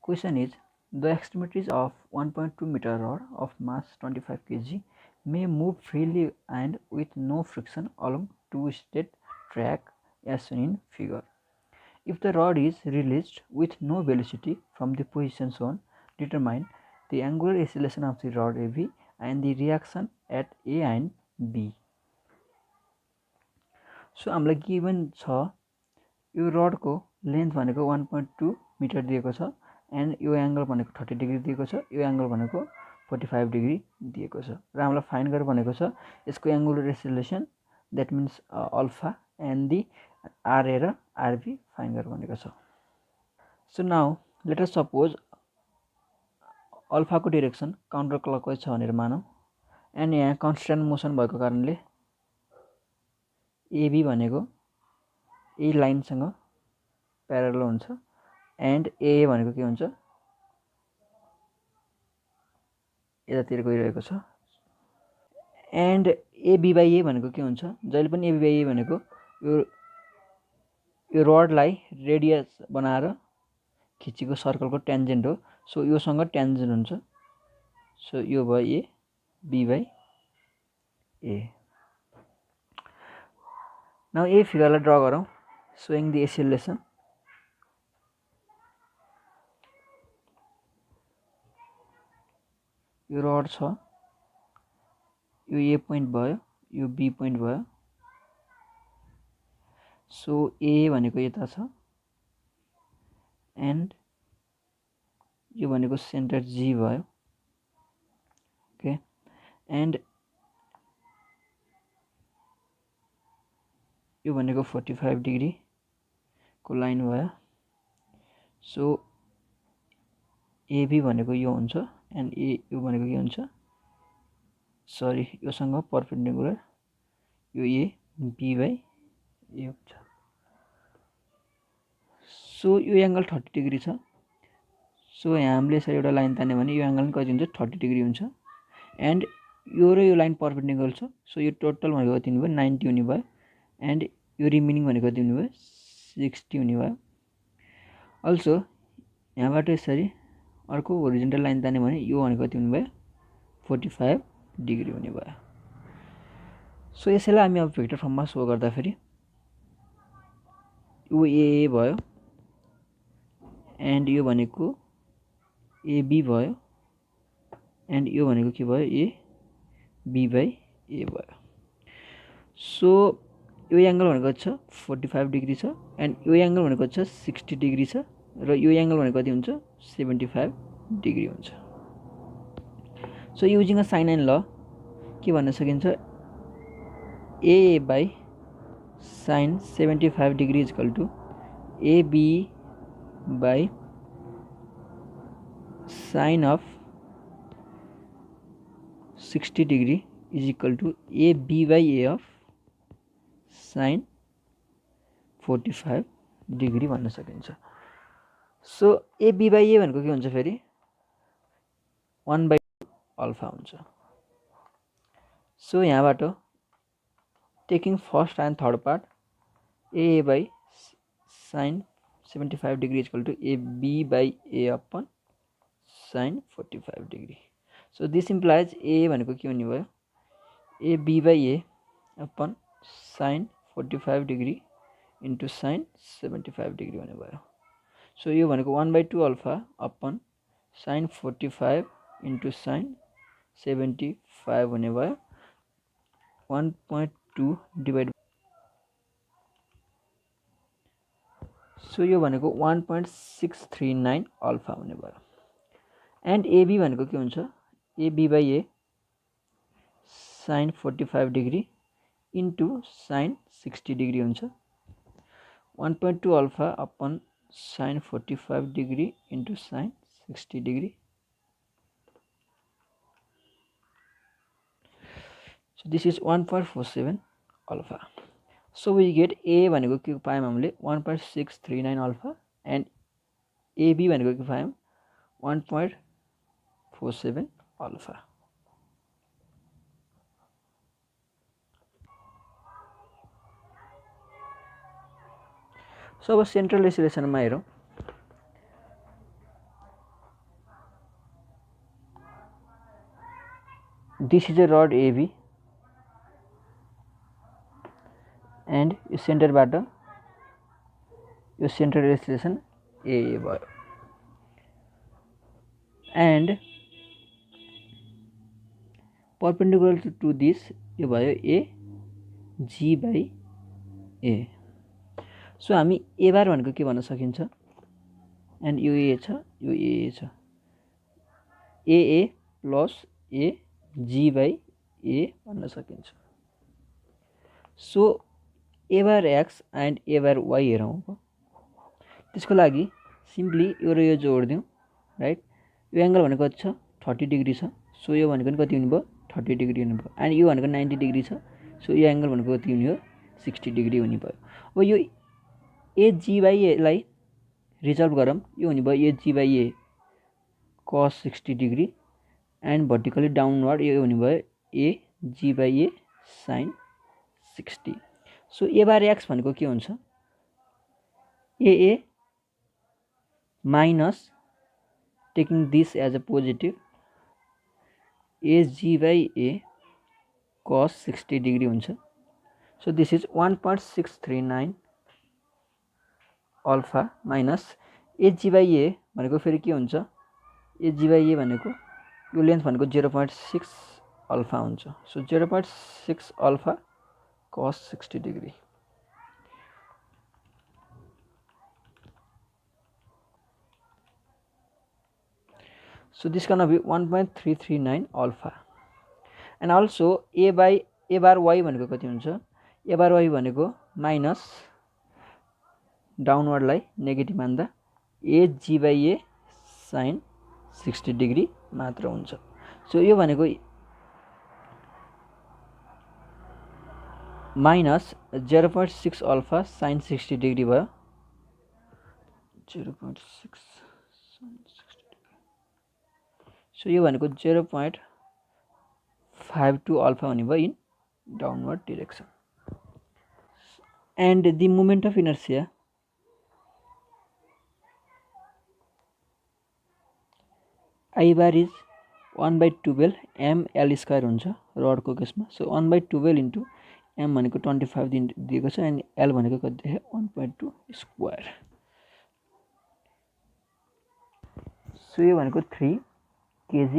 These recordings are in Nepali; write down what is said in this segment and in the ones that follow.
Question is, the extremities of 1.2 meter rod of mass 25 kg may move freely and with no friction along two straight track as shown in figure. If the rod is released with no velocity from the position shown, determine the angular acceleration of the rod AB and the reaction at A and B. So हामीलाई गिभन छ यो रडको लेन्थ भनेको 1.2 मिटर दिएको छ एन्ड यो एंगल भनेको 30 डिग्री दिएको छ, यो एंगल भनेको 45 डिग्री दिएको छ र हामीलाई फाइन्ड गर भनेको छ यसको angular acceleration that means alpha and the RA र आरबी फाइन्ड गर भनेको छ। So now let us suppose alpha को डाइरेक्सन काउन्टर क्लकवाइज छ भनेर मानौं एन्ड यहाँ कन्स्ट्यान्ट मोसन भएको कारणले एबी भनेको ए लाइनसँग प्यारलल हुन्छ एन्ड ए भनेको के हुन्छ यतातिर गइरहेको छ एन्ड एबी बाइ ए भनेको के हुन्छ जहिले पनि एबी बाइ ए भनेको यो रडलाई रेडियस बनाएर खिचेको सर्कलको ट्यान्जेन्ट हो। सो योसँग ट्यान्जेन्ट हुन्छ, सो यो भयो A B by A. Now a फिगरलाई ड्र गरौँ showing the acceleration। यो रड छ, यो ए पोइन्ट भयो, यो बी पोइन्ट भयो। सो ए भनेको यता छ एन्ड यो भनेको सेन्टर जी भयो। ओके एन्ड यो भनेको 45 डिग्री को लाइन भयो। सो एबी भनेको यो हुन्छ एन्ड यो भनेको के हुन्छ सरी योसँग परपेन्डिकुलर यो ए बी बाइ ए हुन्छ। सो यो एंगल 30 डिग्री छ। सो यहाँ हामीले यसरी एउटा लाइन तान्यो भने यो एंगल पनि कति हुन्छ 30 डिग्री हुन्छ एन्ड यो र यो लाइन परपेन्डिकुलर छ। सो यो टोटल भनेको कति हुने भयो 90 हुने भयो एन्ड यो रिमेनिङ भनेको कति हुने भयो 60 हुने भयो। अल्सो यहाँबाट यसरी अर्को होरिजोन्टल लाइन तान्यो भने यो भनेको कति हुने भयो 45 डिग्री हुने भयो। सो यसैलाई हामी अब भेक्टर फर्ममा सो गर्दा फेरि यो ए भयो एन्ड यो भनेको एबी भयो एन्ड यो भनेको के भयो ए बी बाइ ए भयो। सो यो एंगल भनेको छ 45 डिग्री छ एन्ड यो एंगल भनेको छ 60 डिग्री छ र यो एंगल भनेको कति हुन्छ 75 डिग्री हुन्छ। So using a sine and law के भन्न सकिन्छ a by sine 75 degree is equal to AB by sine of 60 degree is equal to AB by a of sine 45 degree भन्न सकिन्छ। सो एबी बाइ ए भनेको के हुन्छ फेरि 1/2 अल्फा हुन्छ। सो यहाँबाट taking first and third part a by sine 75 degree is equal to AB by a upon sine 45 degree. So this implies a भनेको के हुने भयो AB by a upon sine 45 degree into sine 75 degree हुने भयो। सो यो भनेको 1/2 alpha upon sine 45 into sine 75 हुने भयो 1.2 डिभाइड। सो यो भनेको 1.639 अल्फा हुने भयो एन्ड एबी भनेको के हुन्छ AB by A sine 45 degree into sine 60 degree हुन्छ 1.2 alpha upon sine 45 degree into sine 60 degree. So this is 1.47 alpha. So we get a भनेको के पायौँ हामीले 1.639 अल्फा एन्ड एबी भनेको के पायौँ 1.47 अल्फा। सो अब सेन्ट्रल एक्सेलरेसनमा हेरौँ। This is a rod AB and यो सेन्टरबाट यो सेन्टर इलस्ट्रेसन ए भयो एन्ड परपेन्डिकुलर टु दिस यो भयो a g by A so हामी ए बार भनेको के भन्न सकिन्छ एन्ड यो ए छ यो ए छ ए plus A g by A भन्न सकिन्छ so A bar X and A bar Y हेरौँ त्यसको लागि सिम्पली यो र यो जोडिदिउँ राइट यो एङ्गल भनेको छ 30 डिग्री छ सो यो भनेको नि कति हुने भयो 30 डिग्री हुने भयो एन्ड यो भनेको 90 डिग्री छ सो यो एङ्गल भनेको कति हुने हो 60 डिग्री हुने भयो अब यो ए जी बाई एलाई रिजल्भ गरौँ यो हुने भयो a g by a cos 60 degree and vertically downward यो हुने भयो a g by a sine 60 so A bar x भनेको के हुन्छ a minus taking this as a positive a g by a cos 60 degree हुन्छ so this is 1.639 alpha minus a g by a भनेको फेरि के हुन्छ ए जी बाई ए भनेको यो लेन्थ भनेको 0.6 अल्फा हुन्छ so 0.6 alpha cos 60 degree so this gonna be 1.339 alpha and also a bar y भनेको कति हुन्छ a bar y भनेको माइनस डाउनवर्डलाई नेगेटिभ मान्दा a g by a sin 60 degree मात्र हुन्छ सो यो भनेको माइनस 0.6 अल्फा sin 60 डिग्री भयो 0.6 sin 60 डिग्री सो यो भनेको 0.52 अल्फा हुने भयो in downward direction and the moment of inertia I bar is 1/12 ml square हुन्छ रडको केसमा सो 1/12 इन्टु एम भनेको 25 दिएको छ एन्ड एल भनेको कति देख्यो 1.2 स्क्वायर सो यो भनेको 3 kg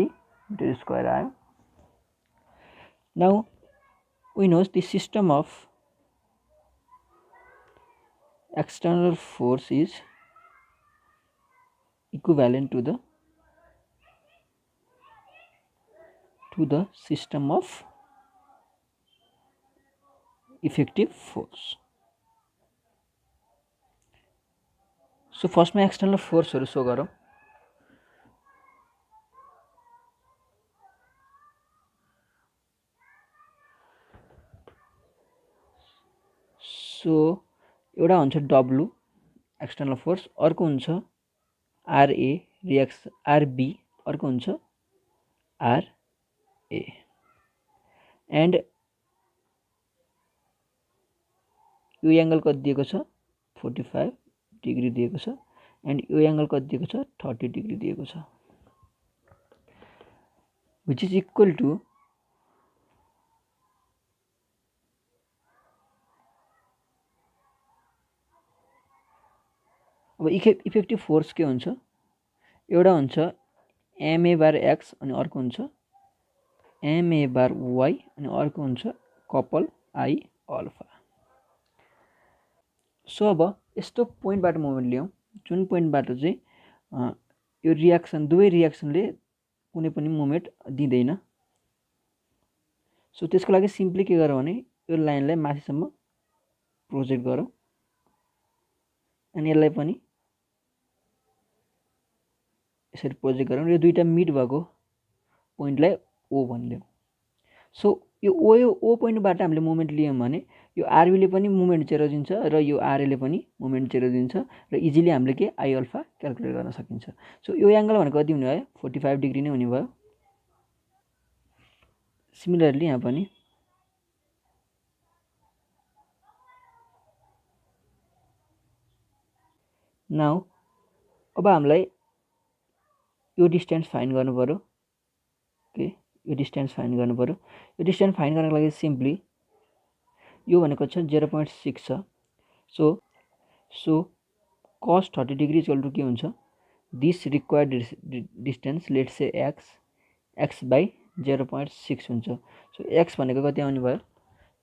मिटर स्क्वायर आयो now we knows the system of external force is equivalent to the system of effective force so first में external force हरु सो गरौँ सो एउटा हुन्छ W external force अर्को हुन्छ RA रिएक्स RB अर्को हुन्छ R A and यो एंगल कति दिएको छ 45 डिग्री दिएको छ एन्ड यो एंगल कति दिएको छ 30 डिग्री दिएको छ which is equal to अब इफेक्टिभ फोर्स के हुन्छ एउटा हुन्छ MA बार X अनि अर्को हुन्छ MA बार Y अनि अर्को हुन्छ कपल I अल्फा सो अब यस्तो पोइन्टबाट मोमेन्ट लियौं जुन पोइन्टबाट चाहिँ यो रिएक्सन दुवै रिएक्सनले कुनै पनि मोमेन्ट दिँदैन सो त्यसको लागि सिम्पली के गरौँ भने यो लाइनलाई माथिसम्म प्रोजेक्ट गरौँ अनि यसलाई पनि यसरी प्रोजेक्ट गरौँ यो दुईटा मिड भएको पोइन्टलाई O भनिदेऊ सो यो O पोइन्टबाट हामीले मोमेन्ट लियौं भने यो RB ले पनि मोमेन्ट 0 दिन्छ र यो RA ले पनि मोमेन्ट 0 दिन्छ र इजिली हामीले के I अल्फा क्याल्कुलेट गर्न सकिन्छ सो यो एंगल भनेको कति हुने भयो 45 डिग्री नै हुने भयो सिमिलरली यहाँ पनि नाउ अब हामीलाई यो डिस्टेन्स फाइन्ड गर्नु पर्यो के यो डिस्टेन्स फाइन्ड गर्नु पर्यो। यो डिस्टेन्स फाइन्ड गर्नको लागि सिम्पली यो भनेको छ 0.6 छ। So cos 30 degree equal to के हुन्छ, this required distance let's say x by 0.6 हुन्छ। सो x भनेको कति आउने भयो,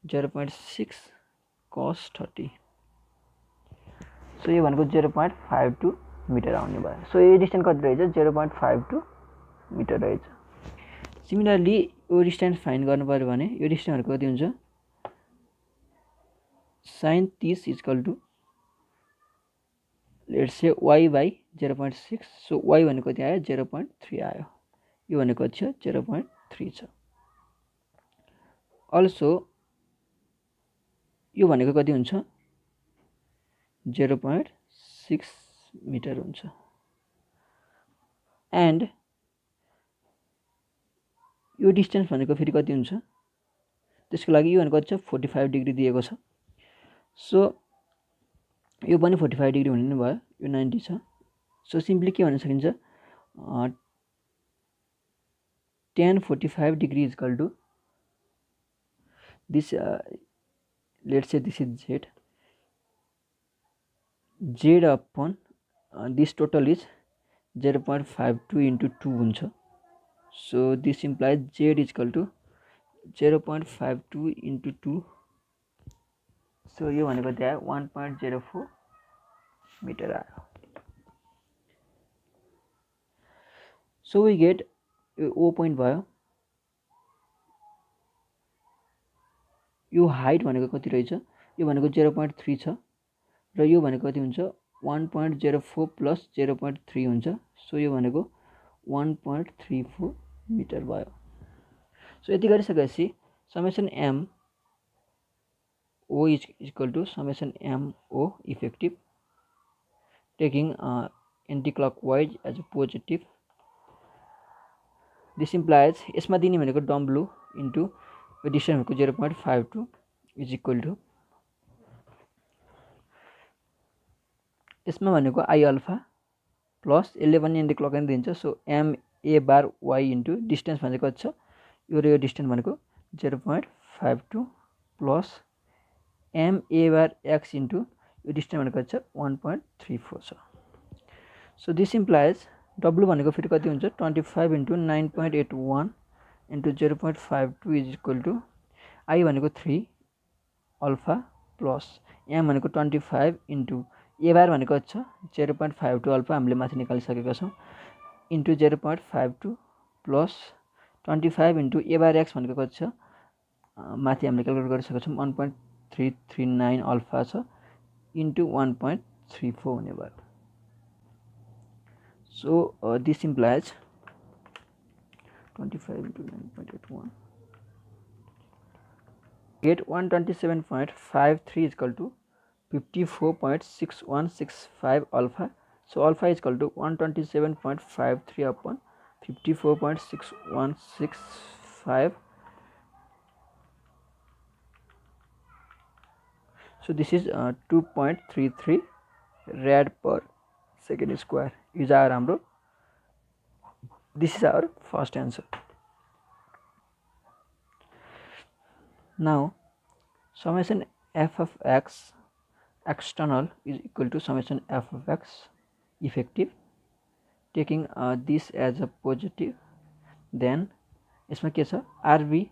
0.6 cos 30। सो यो भनेको 0.52 मिटर आउने भयो। सो यो डिस्टेन्स कति रहेछ, 0.52 मिटर रहेछ। सिमिलरली यो डिस्टेन्स फाइन्ड गर्नु पर्यो भने यो डिस्टेन्स भनेको कति हुन्छ, sin 30 equal to let's say y by 0.6। So y भनेको कति आयो, 0.3 आयो। यो भनेको छ 0.3 छ। अल्सो यो भनेको कति हुन्छ, 0.6 मिटर हुन्छ। एन्ड यो डिस्टेन्स भनेको फेरि कति हुन्छ, त्यसको लागि यो भनेको कति छ, 45 डिग्री दिएको छ। सो यो पनि 45 डिग्री हुने नै भयो, यो 90 छ। सो सिम्पली के भन्न सकिन्छ, tan 45 degree equal to this let's say this is z upon this total is 0.52 into 2 हुन्छ। So this implies z equal to 0.52 into 2। So यो भनेको त्यहाँ 1.04 मिटर आयो। So we get O point भयो। यो हाइट भनेको कति रहेछ, यो भनेको 0.3 छ र यो भनेको कति हुन्छ, 1.04 प्लस 0.3 हुन्छ। सो यो भनेको 1.34 मिटर भयो। सो यति गरिसकेपछि summation M O is equal to summation M O effective taking anti clockwise as a positive. This implies यसमा दिने भनेको डब्लु इन्टु डिस्टेन्स भनेको 0.52 इज इक्वल टु यसमा भनेको आई अल्फा प्लस यसले पनि एन्टी क्लक नै दिन्छ। So M A bar Y into distance भनेको कति छ, यो र यो डिस्टेन्स भनेको 0.52 plus M A bar X into यो डिस्टेन्स भनेको कति छ, 1.34 छ। सो दिस इम्प्लाइज डब्लु भनेको फेरि कति हुन्छ, 25 into 9.81 into 0.52 is equal to I भनेको 3 अल्फा प्लस एम भनेको 25 इन्टु ए बार भनेको छ 0.52 अल्फा हामीले माथि निकालिसकेका छौँ इन्टु 0.52 प्लस 25 इन्टु ए बार एक्स भनेको कति छ, माथि हामीले क्यालकुलेट गरिसकेका छौँ 1.339 अल्फा छ इन्टु 1.34 हुने भयो। So this implies 25 into 9.81 get 127.53 is equal to 54.6165 alpha. So alpha is equal to 127.53 upon 54.6165. So this is 2.33 rad per second square is our हाम्रो, this is our first answer. Now summation f of x external is equal to summation f of x effective, taking this as a positive, then इसमें के छ, RB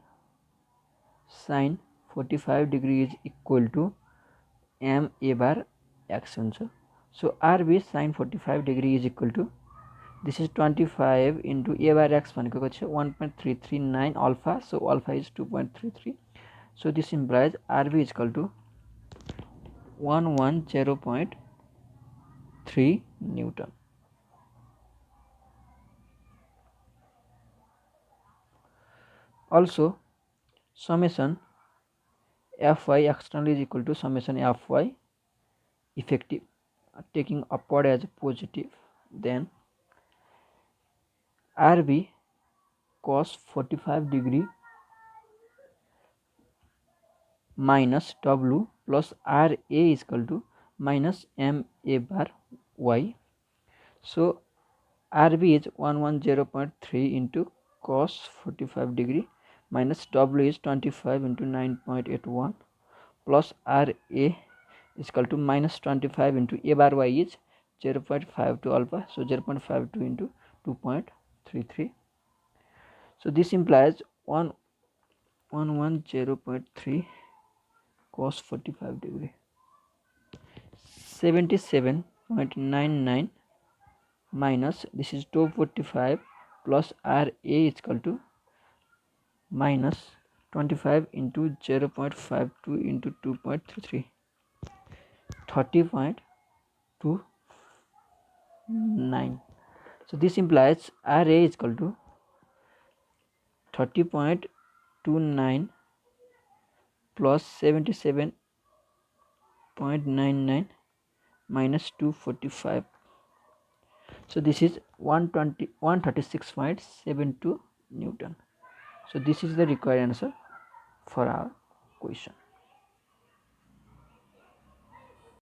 sin 45 degree is equal to m a bar x हुन्छ. So RB sin 45 degree is equal to this is 25 into a bar x भनेको कति छ, 1.339 alpha. So alpha is 2.33. So this implies RB is equal to 110.3 Newton. Also summation Fy external is equal to summation Fy effective, taking upward as a positive, then RB cos 45 degree minus W plus RA is equal to minus MA bar Y. So RB is 110.3 into cos 45 degree minus W is 25 into 9.81 plus RA is equal to minus 25 into A bar Y is 0.52 alpha, so 0.52 into 2.33. So this implies 110.3 cos 45 degree. 77.99 minus this is 245 plus RA is equal to minus 25 into 0.52 into 2.33, 30.29. So this implies RA is equal to 30.29 plus 77.99 minus 245. So this is 136.72 Newton. So this is the required answer for our question.